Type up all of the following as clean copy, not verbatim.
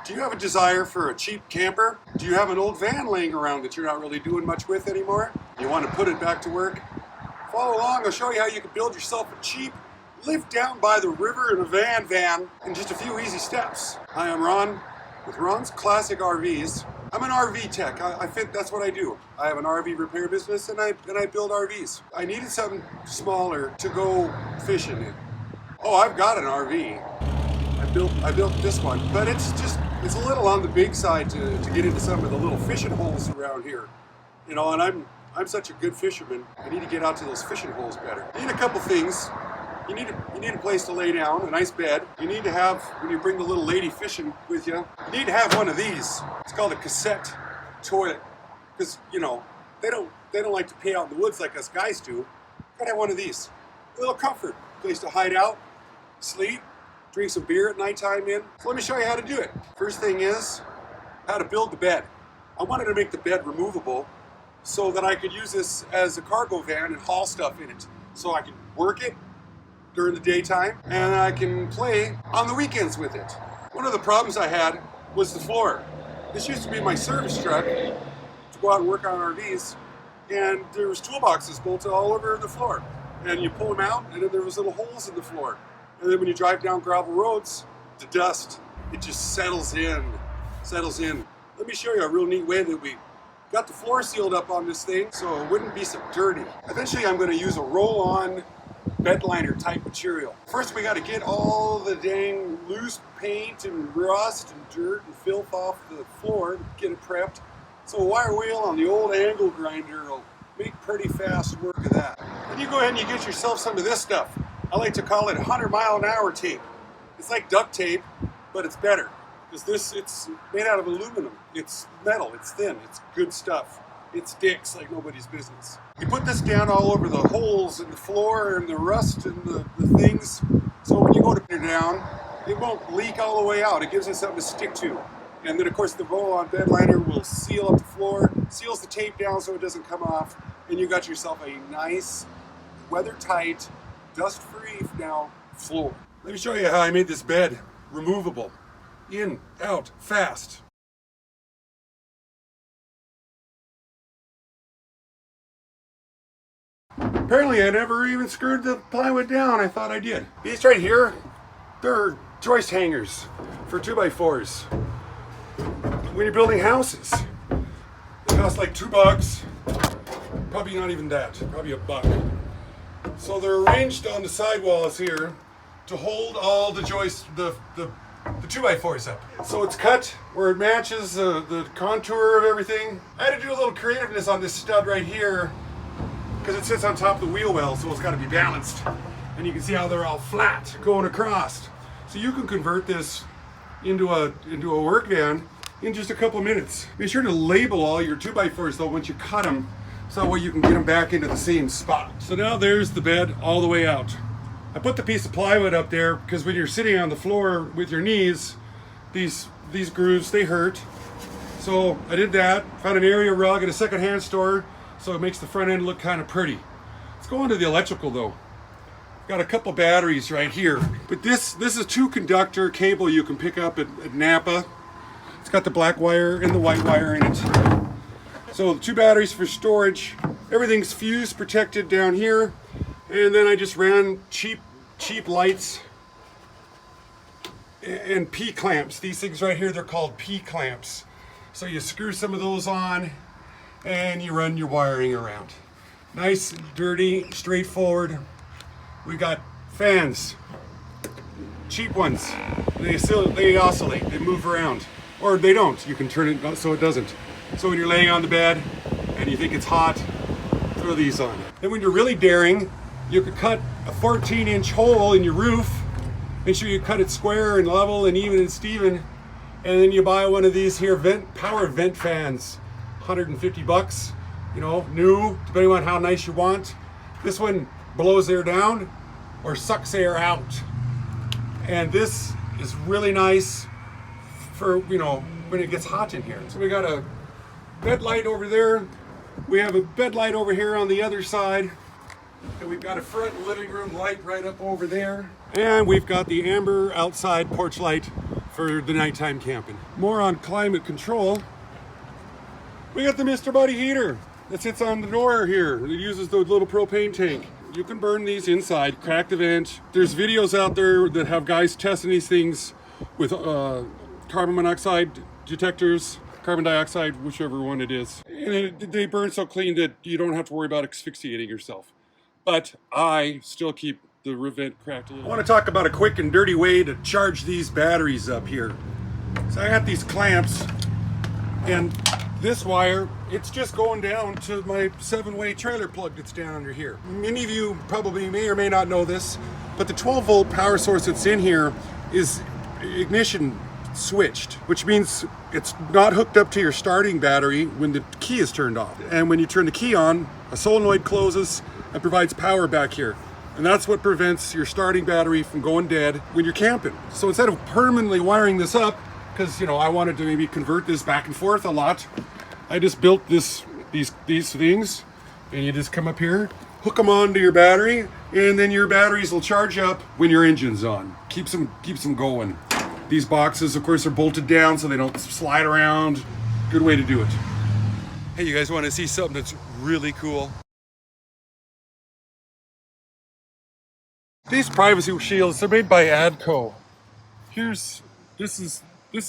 Do you have a desire for a cheap camper? Do you have an old van laying around that you're not really doing much with anymore? You want to put it back to work? Follow along, I'll show you how you can build yourself a cheap, live down by the river in a van in just a few easy steps. Hi, I'm Ron with Ron's Classic RVs. I'm an RV tech. That's what I do. I have an RV repair business and I build RVs. I needed something smaller to go fishing in. Oh, I've got an RV. I built this one, but it's a little on the big side to get into some of the little fishing holes around here. You know, and I'm such a good fisherman. I need to get out to those fishing holes better. You need a couple things. You need a place to lay down, a nice bed. You need to have, when you bring the little lady fishing with you, you need to have one of these. It's called a cassette toilet, because you know they don't like to pay out in the woods like us guys do. You gotta have one of these. A little comfort, place to hide out, sleep, drink some beer at nighttime in. So let me show you how to do it. First thing is how to build the bed. I wanted to make the bed removable so that I could use this as a cargo van and haul stuff in it. So I can work it during the daytime and I can play on the weekends with it. One of the problems I had was the floor. This used to be my service truck to go out and work on RVs, and there was toolboxes bolted all over the floor. And you pull them out and then there was little holes in the floor. And then when you drive down gravel roads, the dust, it just settles in. Let me show you a real neat way that we got the floor sealed up on this thing so it wouldn't be so dirty. Eventually I'm going to use a roll-on bed liner type material. First we got to get all the dang loose paint and rust and dirt and filth off the floor to get it prepped. So a wire wheel on the old angle grinder will make pretty fast work of that. Then you go ahead and you get yourself some of this stuff. I like to call it 100-mile-an-hour tape. It's like duct tape, but it's better. Because it's made out of aluminum. It's metal, it's thin, it's good stuff. It sticks like nobody's business. You put this down all over the holes in the floor and the rust and the things. So when you go to put it down, it won't leak all the way out. It gives it something to stick to. And then of course the roll-on bed liner will seal up the floor, seals the tape down so it doesn't come off, and you got yourself a nice, weather-tight, dust-free now floor. Let me show you how I made this bed removable. In, out, fast. Apparently I never even screwed the plywood down. I thought I did. These right here, they're joist hangers for 2x4s. When you're building houses, they cost like $2. Probably not even that, probably $1. So they're arranged on the sidewalls here to hold all the joists, the 2x4s up. So it's cut where it matches the contour of everything. I had to do a little creativeness on this stud right here because it sits on top of the wheel well, so it's got to be balanced. And you can see how they're all flat going across. So you can convert this into a work van in just a couple of minutes. Be sure to label all your 2x4s though once you cut them, so that way you can get them back into the same spot. So now there's the bed all the way out. I put the piece of plywood up there because when you're sitting on the floor with your knees, these grooves, they hurt. So I did that, found an area rug at a secondhand store, so it makes the front end look kind of pretty. Let's go on to the electrical though. Got a couple batteries right here. But this is a 2-conductor cable you can pick up at Napa. It's got the black wire and the white wire in it. So 2 batteries for storage. Everything's fuse protected down here. And then I just ran cheap lights and P-clamps. These things right here, they're called P-clamps. So you screw some of those on and you run your wiring around. Nice, dirty, straightforward. We got fans, cheap ones. They oscillate, they move around. Or they don't, you can turn it so it doesn't. So when you're laying on the bed and you think it's hot, throw these on. Then when you're really daring, you could cut a 14-inch hole in your roof. Make sure you cut it square and level and even and Steven. And then you buy one of these here power vent fans, $150, you know, new, depending on how nice you want. This one blows air down or sucks air out. And this is really nice for, you know, when it gets hot in here. So we got a bed light over there. We have a bed light over here on the other side. And we've got a front living room light right up over there. And we've got the amber outside porch light for the nighttime camping. More on climate control. We got the Mr. Buddy heater that sits on the door here. It uses the little propane tank. You can burn these inside, crack the vent. There's videos out there that have guys testing these things with carbon monoxide detectors, carbon dioxide, whichever one it is. And they burn so clean that you don't have to worry about asphyxiating yourself. But I still keep the vent cracked a little. I want to talk about a quick and dirty way to charge these batteries up here. So I got these clamps, and this wire, it's just going down to my 7-way trailer plug that's down under here. Many of you probably may or may not know this, but the 12-volt power source that's in here is ignition switched, which means it's not hooked up to your starting battery when the key is turned off. And when you turn the key on, a solenoid closes and provides power back here. And that's what prevents your starting battery from going dead when you're camping. So instead of permanently wiring this up, because I wanted to maybe convert this back and forth a lot, I just built these things, and you just come up here, hook them onto your battery, and then your batteries will charge up when your engine's on. Keeps them going. These boxes, of course, are bolted down so they don't slide around. Good way to do it. Hey, you guys want to see something that's really cool? These privacy shields, they're made by Adco. This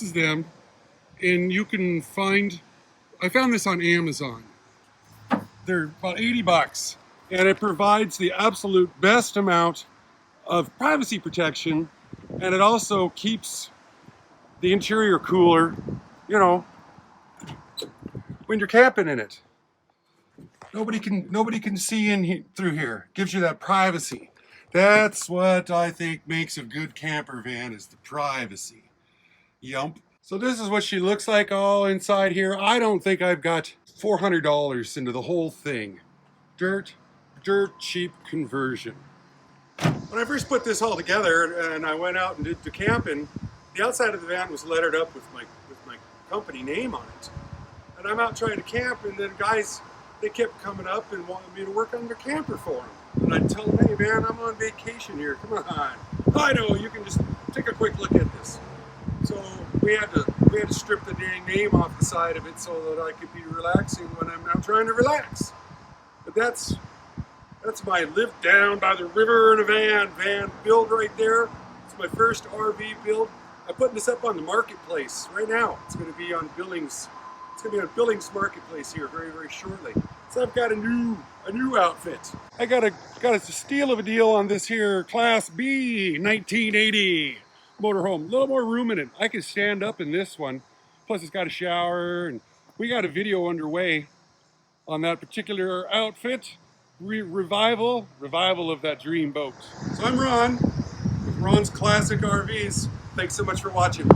is them, and you can find, I found this on Amazon. They're about 80 bucks, and it provides the absolute best amount of privacy protection, and it also keeps the interior cooler, when you're camping in it. Nobody can see through here. Gives you that privacy. That's what I think makes a good camper van, is the privacy. Yump. So this is what she looks like all inside here. I don't think I've got $400 into the whole thing. Dirt cheap conversion. When I first put this all together and I went out and did the camping, the outside of the van was lettered up with my company name on it. And I'm out trying to camp, and then guys, they kept coming up and wanting me to work on their camper for them. And I'd tell them, hey man, I'm on vacation here, come on. I know, you can just take a quick look at this. So we had to strip the dang name off the side of it so that I could be relaxing when I'm out trying to relax. But that's my live down by the river in a van build right there. It's my first RV build. I'm putting this up on the marketplace right now. It's going to be on Billings. It's going to be on Billings Marketplace here very, very shortly. So I've got a new outfit. I got a steal of a deal on this here Class B 1980 motorhome. A little more room in it. I can stand up in this one. Plus it's got a shower, and we got a video underway on that particular outfit. Revival of that dream boat. So I'm Ron with Ron's Classic RVs. Thanks so much for watching.